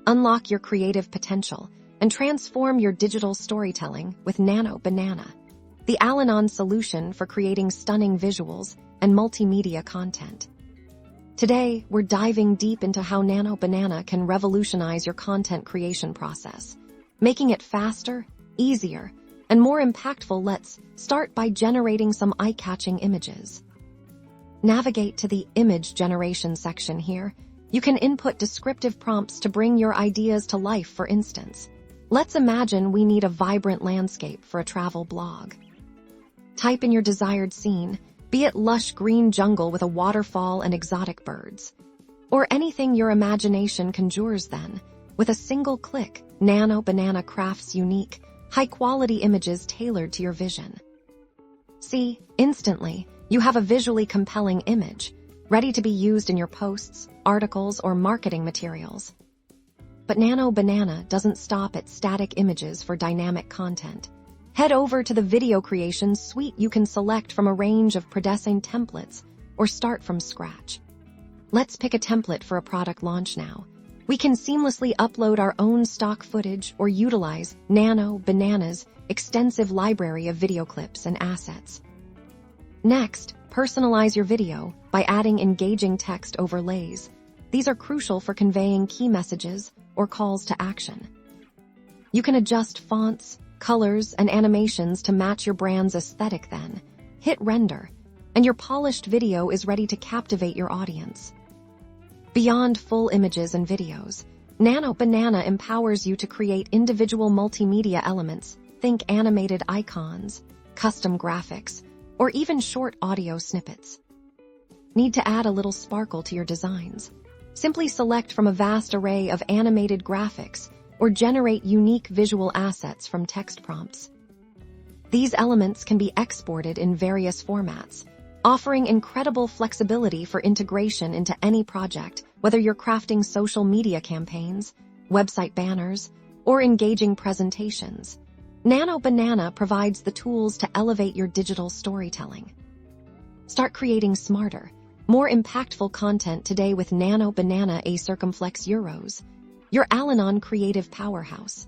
Unlock your creative potential and transform your digital storytelling with Nano Banana, the all-in-one solution for creating stunning visuals and multimedia content. Today, we're diving deep into how Nano Banana can revolutionize your content creation process, making it faster, easier, and more impactful. Let's start by generating some eye-catching images. Navigate to the image generation section here. You can input descriptive prompts to bring your ideas to life. For instance, let's imagine we need a vibrant landscape for a travel blog. Type in your desired scene, be it lush green jungle with a waterfall and exotic birds, or anything your imagination conjures. Then, with a single click, Nano Banana crafts unique, high-quality images tailored to your vision. See, instantly, you have a visually compelling image, ready to be used in your posts, articles, or marketing materials. But Nano Banana doesn't stop at static images for dynamic content. Head over to the video creation suite. You can select from a range of pre-designed templates or start from scratch. Let's pick a template for a product launch now. We can seamlessly upload our own stock footage or utilize Nano Banana's extensive library of video clips and assets. Next, personalize your video by adding engaging text overlays. These are crucial for conveying key messages or calls to action. You can adjust fonts, colors, and animations to match your brand's aesthetic. Then, hit render, and your polished video is ready to captivate your audience. Beyond full images and videos, Nano Banana empowers you to create individual multimedia elements. Think animated icons, custom graphics, or even short audio snippets. Need to add a little sparkle to your designs? Simply select from a vast array of animated graphics or generate unique visual assets from text prompts. These elements can be exported in various formats, offering incredible flexibility for integration into any project, whether you're crafting social media campaigns, website banners, or engaging presentations. Nano Banana provides the tools to elevate your digital storytelling. Start creating smarter, more impactful content today with Nano Banana, a circumflex euros, your all-in-one creative powerhouse.